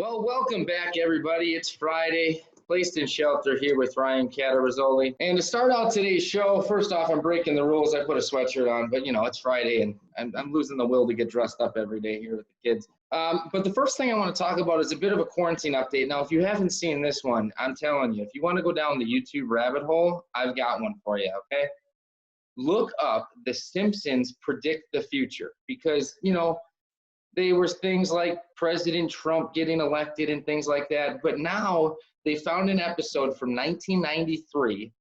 Well, welcome back, everybody. It's Friday. Placed in Shelter here with Ryan Catarozoli. And to start out today's show, first off, I'm breaking the rules. I put a sweatshirt on, but it's Friday, and I'm losing the will to get dressed up every day here with the kids. But the first thing I want to talk about is a bit of a quarantine update. Now, if you haven't seen this one, I'm telling you, if you want to go down the YouTube rabbit hole, I've got one for you, okay? Look up The Simpsons Predict the Future, because, there was things like President Trump getting elected and things like that. But now they found an episode from 1993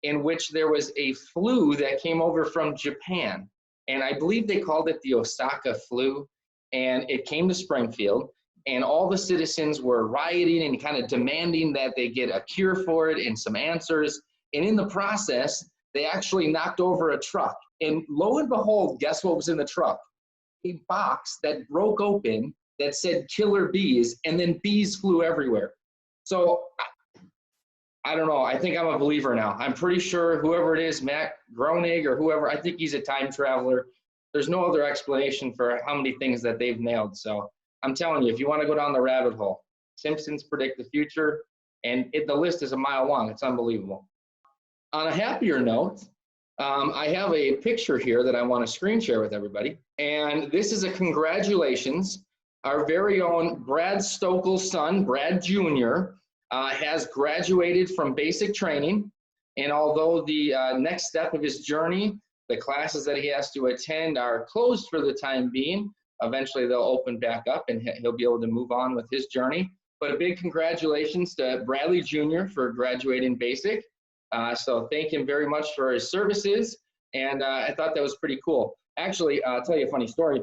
in which there was a flu that came over from Japan. And I believe they called it the Osaka flu. And it came to Springfield. And all the citizens were rioting and kind of demanding that they get a cure for it and some answers. And in the process, they actually knocked over a truck. And lo and behold, guess what was in the truck? A box that broke open that said killer bees, and then bees flew everywhere. So I don't know. I think I'm a believer now. I'm pretty sure whoever it is, Matt Groening or whoever, I think he's a time traveler. There's no other explanation for how many things that they've nailed. So I'm telling you, if you want to go down the rabbit hole, Simpsons Predict the Future, and the list is a mile long. It's unbelievable. On a happier note, I have a picture here that I want to screen share with everybody. And this is a congratulations. Our very own Brad Stokel's son, Brad Jr., has graduated from basic training. And although the next step of his journey, the classes that he has to attend are closed for the time being, eventually they'll open back up and he'll be able to move on with his journey. But a big congratulations to Bradley Jr. for graduating basic. So thank him very much for his services, and I thought that was pretty cool. Actually, I'll tell you a funny story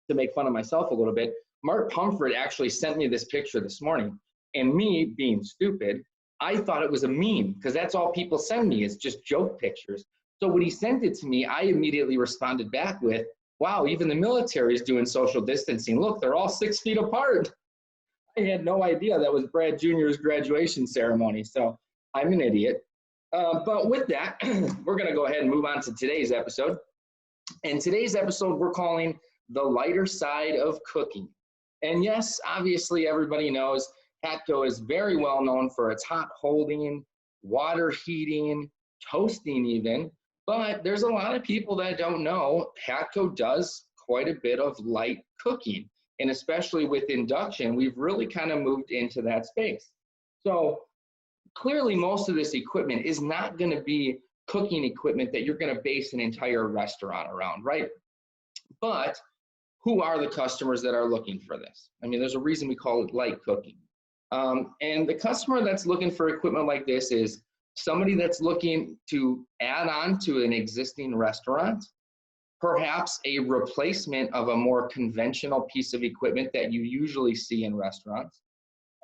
to make fun of myself a little bit. Mark Pumford actually sent me this picture this morning, and me, being stupid, I thought it was a meme, because that's all people send me is just joke pictures. So when he sent it to me, I immediately responded back with, wow, even the military is doing social distancing. Look, they're all 6 feet apart. I had no idea that was Brad Jr.'s graduation ceremony, so I'm an idiot. But with that, we're going to go ahead and move on to today's episode. And today's episode we're calling The Lighter Side of Cooking. And yes, obviously everybody knows Hatco is very well known for its hot holding, water heating, toasting even. But there's a lot of people that don't know Hatco does quite a bit of light cooking. And especially with induction, we've really kind of moved into that space. So clearly, most of this equipment is not going to be cooking equipment that you're going to base an entire restaurant around, right? But who are the customers that are looking for this? I mean, there's a reason we call it light cooking. And the customer that's looking for equipment like this is somebody that's looking to add on to an existing restaurant, perhaps a replacement of a more conventional piece of equipment that you usually see in restaurants.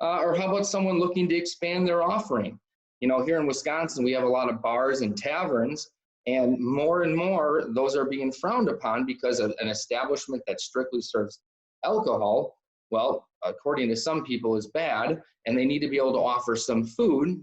Or how about someone looking to expand their offering? Here in Wisconsin, we have a lot of bars and taverns, and more those are being frowned upon because of an establishment that strictly serves alcohol. Well, according to some people, is bad, and they need to be able to offer some food,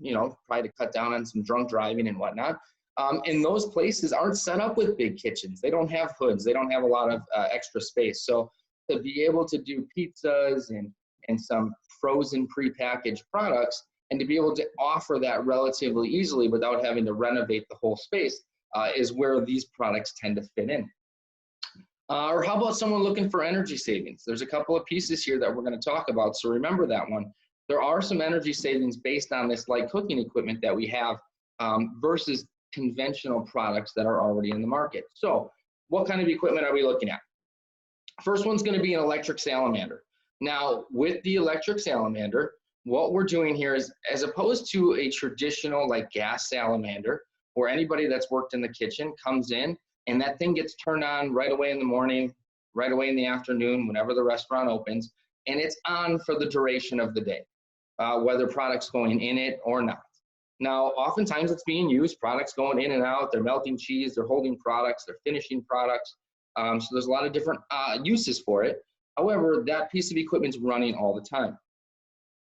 try to cut down on some drunk driving and whatnot. And those places aren't set up with big kitchens. They don't have hoods. They don't have a lot of extra space. So to be able to do pizzas and some frozen prepackaged products, and to be able to offer that relatively easily without having to renovate the whole space is where these products tend to fit in. Or how about someone looking for energy savings? There's a couple of pieces here that we're going to talk about, so remember that one. There are some energy savings based on this light cooking equipment that we have versus conventional products that are already in the market. So what kind of equipment are we looking at? First one's going to be an electric salamander. Now, with the electric salamander, what we're doing here is, as opposed to a traditional like gas salamander, where anybody that's worked in the kitchen comes in and that thing gets turned on right away in the morning, right away in the afternoon, whenever the restaurant opens, and it's on for the duration of the day, whether products going in it or not. Now, oftentimes it's being used, products going in and out, they're melting cheese, they're holding products, they're finishing products. So there's a lot of different uses for it. However, that piece of equipment's running all the time.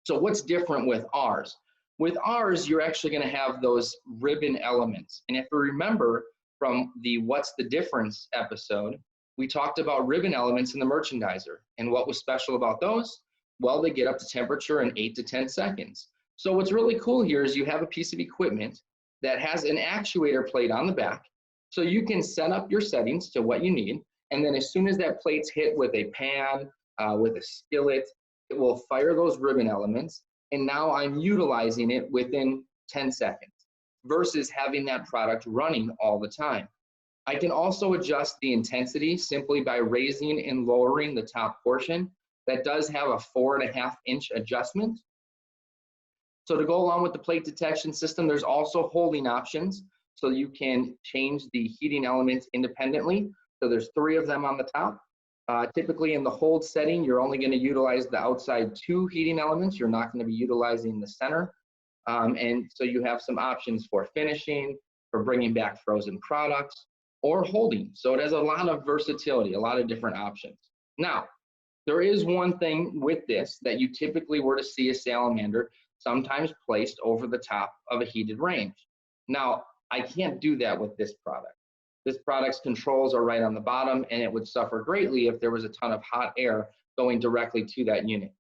So what's different with ours? With ours, you're actually going to have those ribbon elements. And if you remember from the What's the Difference episode, we talked about ribbon elements in the merchandiser. And what was special about those? Well, they get up to temperature in 8 to 10 seconds. So what's really cool here is you have a piece of equipment that has an actuator plate on the back. So you can set up your settings to what you need. And then as soon as that plate's hit with a pan, with a skillet, it will fire those ribbon elements. And now I'm utilizing it within 10 seconds versus having that product running all the time. I can also adjust the intensity simply by raising and lowering the top portion. That does have a 4.5-inch adjustment. So to go along with the plate detection system, there's also holding options. So you can change the heating elements independently. So there's 3 of them on the top. Typically in the hold setting, you're only going to utilize the outside 2 heating elements. You're not going to be utilizing the center. And so you have some options for finishing, for bringing back frozen products, or holding. So it has a lot of versatility, a lot of different options. Now, there is one thing with this that you typically were to see a salamander sometimes placed over the top of a heated range. Now, I can't do that with this product. This product's controls are right on the bottom, and it would suffer greatly if there was a ton of hot air going directly to that unit.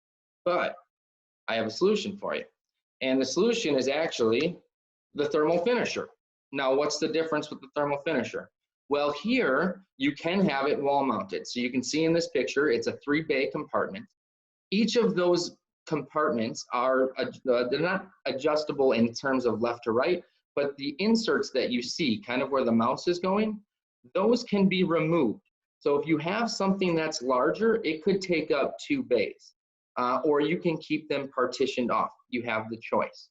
But I have a solution for you. And the solution is actually the thermal finisher. Now, what's the difference with the thermal finisher? Well, here you can have it wall mounted. So you can see in this picture, it's a 3-bay compartment. Each of those compartments are, they're not adjustable in terms of left to right, but the inserts that you see, kind of where the mouse is going, those can be removed. So if you have something that's larger, it could take up 2 bays, or you can keep them partitioned off. You have the choice.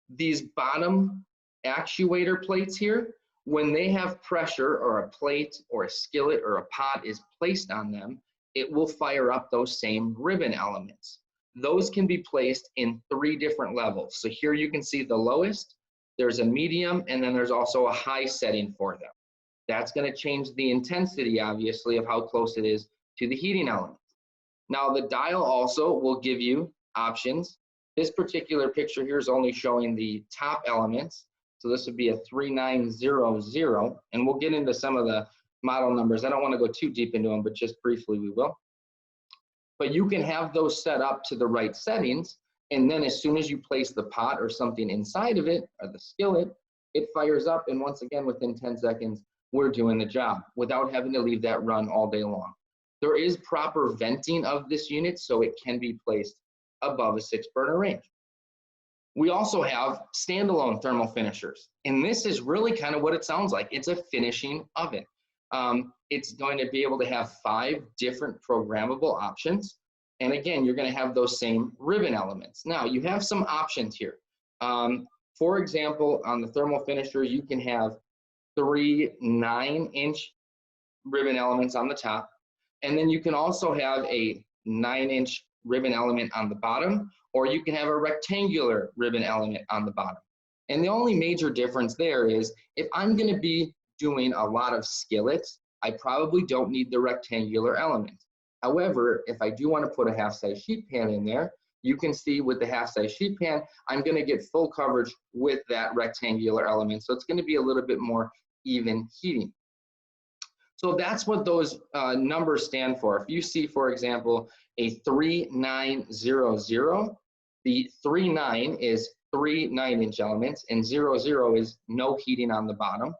These bottom actuator plates here, when they have pressure or a plate or a skillet or a pot is placed on them, it will fire up those same ribbon elements. Those can be placed in 3 different levels. So here you can see the lowest, there's a medium, and then there's also a high setting for them. That's going to change the intensity, obviously, of how close it is to the heating elements. Now, the dial also will give you options. This particular picture here is only showing the top elements. So this would be a 3900, and we'll get into some of the model numbers. I don't want to go too deep into them, but just briefly we will. But you can have those set up to the right settings, and then as soon as you place the pot or something inside of it, or the skillet, it fires up, and once again, within 10 seconds, we're doing the job without having to leave that run all day long. There is proper venting of this unit, so it can be placed above a 6-burner range. We also have standalone thermal finishers, and this is really kind of what it sounds like. It's a finishing oven. It's going to be able to have 5 different programmable options. And again, you're going to have those same ribbon elements. Now, you have some options here. For example, on the thermal finisher, you can have 3 9-inch ribbon elements on the top. And then you can also have a 9-inch ribbon element on the bottom, or you can have a rectangular ribbon element on the bottom. And the only major difference there is if I'm going to be doing a lot of skillets, I probably don't need the rectangular element. However, if I do want to put a half-size sheet pan in there, you can see with the half-size sheet pan, I'm going to get full coverage with that rectangular element. So it's going to be a little bit more even heating. So that's what those numbers stand for. If you see, for example, a 3900, the 39 is 3 9-inch elements, and 00 is no heating on the bottom,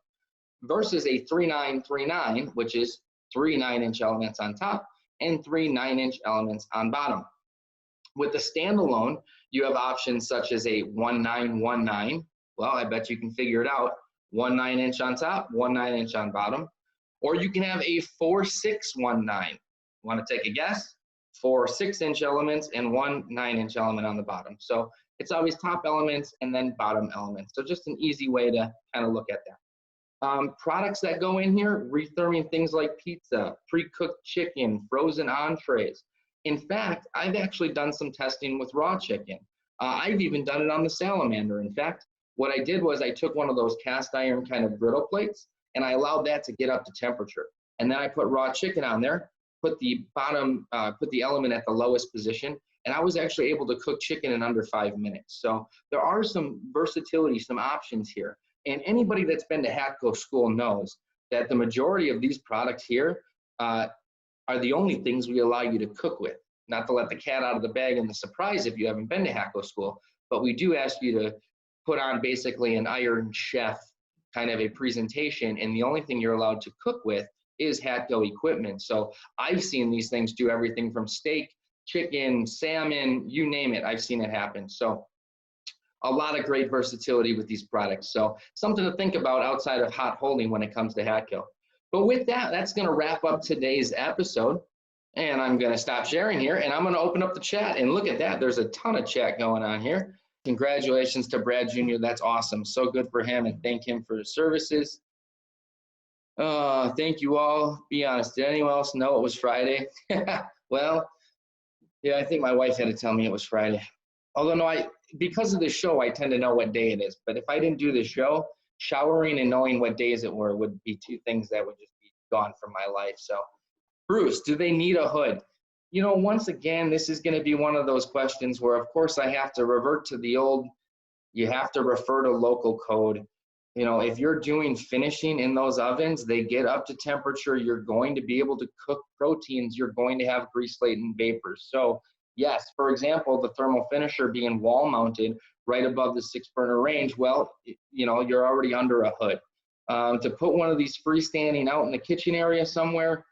versus a 3939, which is 3 9-inch elements on top and 3 9-inch elements on bottom. With the standalone, you have options such as a 1919. Well, I bet you can figure it out. 1 9-inch on top, 1 9-inch on bottom. Or you can have a 4619. Want to take a guess? 4 6-inch elements and 1 9-inch element on the bottom. So it's always top elements and then bottom elements. So just an easy way to kind of look at that. Products that go in here, retherming things like pizza, pre-cooked chicken, frozen entrees. In fact, I've actually done some testing with raw chicken. I've even done it on the Salamander. In fact, what I did was I took one of those cast iron kind of griddle plates and I allowed that to get up to temperature. And then I put raw chicken on there, put the element at the lowest position, and I was actually able to cook chicken in under 5 minutes. So there are some versatility, some options here. And anybody that's been to Hatco school knows that the majority of these products here are the only things we allow you to cook with. not to let the cat out of the bag and the surprise if you haven't been to Hacko school, but we do ask you to put on basically an Iron Chef kind of a presentation, and the only thing you're allowed to cook with is Hacko equipment. So I've seen these things do everything from steak, chicken, salmon, you name it, I've seen it happen. So a lot of great versatility with these products. So something to think about outside of hot holding when it comes to Hacko. But with that, that's going to wrap up today's episode. And I'm going to stop sharing here, and I'm going to open up the chat. And look at that. There's a ton of chat going on here. Congratulations to Brad Jr. That's awesome. So good for him, and thank him for his services. Thank you all. Be honest. Did anyone else know it was Friday? Well, yeah, I think my wife had to tell me it was Friday. Although, no, because of the show, I tend to know what day it is. But if I didn't do the show, showering and knowing what days it were would be two things that would just be gone from my life. So, Bruce, do they need a hood? You know, once again, this is going to be one of those questions where, of course, I have to revert to the old, you have to refer to local code. You know, if you're doing finishing in those ovens, they get up to temperature, you're going to be able to cook proteins, you're going to have grease-laden vapors. So, yes, for example, the thermal finisher being wall-mounted right above the 6-burner range, well, you know, you're already under a hood. To put one of these freestanding out in the kitchen area somewhere,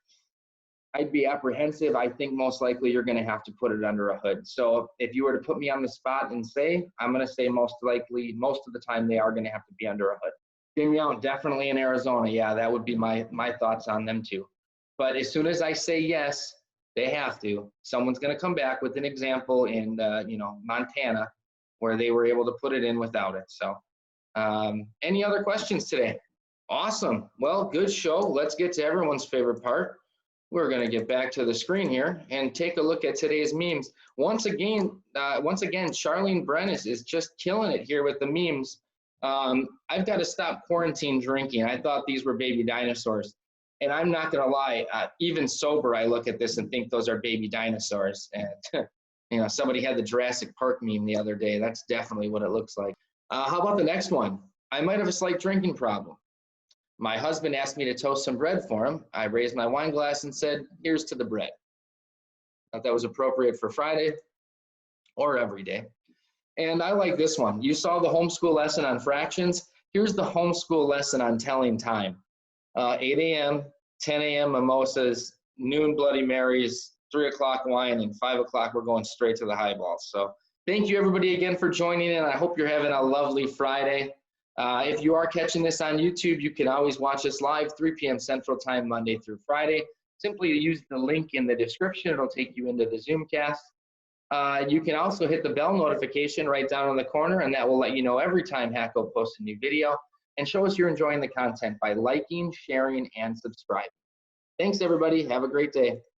I'd be apprehensive. I think most likely you're going to have to put it under a hood. So if you were to put me on the spot and say, I'm going to say most likely, most of the time they are going to have to be under a hood. Jim Young, definitely in Arizona. Yeah, that would be my thoughts on them too. But as soon as I say yes, they have to, someone's going to come back with an example in, you know, Montana where they were able to put it in without it. So any other questions today? Awesome. Well, good show. Let's get to everyone's favorite part. We're going to get back to the screen here and take a look at today's memes. Once again, Charlene Brennis is just killing it here with the memes. I've got to stop quarantine drinking. I thought these were baby dinosaurs. And I'm not going to lie, even sober, I look at this and think those are baby dinosaurs. And, you know, somebody had the Jurassic Park meme the other day. That's definitely what it looks like. How about the next one? I might have a slight drinking problem. My husband asked me to toast some bread for him. I raised my wine glass and said, here's to the bread. Thought that was appropriate for Friday or every day. And I like this one. You saw the homeschool lesson on fractions. Here's the homeschool lesson on telling time. 8 a.m., 10 a.m. mimosas, noon Bloody Marys, 3 o'clock wine, and 5 o'clock we're going straight to the highballs. So thank you everybody again for joining in. I hope you're having a lovely Friday. If you are catching this on YouTube, you can always watch us live 3 p.m. Central Time, Monday through Friday. Simply use the link in the description. It'll take you into the Zoomcast. You can also hit the bell notification right down in the corner, and that will let you know every time Hacko posts a new video, and show us you're enjoying the content by liking, sharing, and subscribing. Thanks, everybody. Have a great day.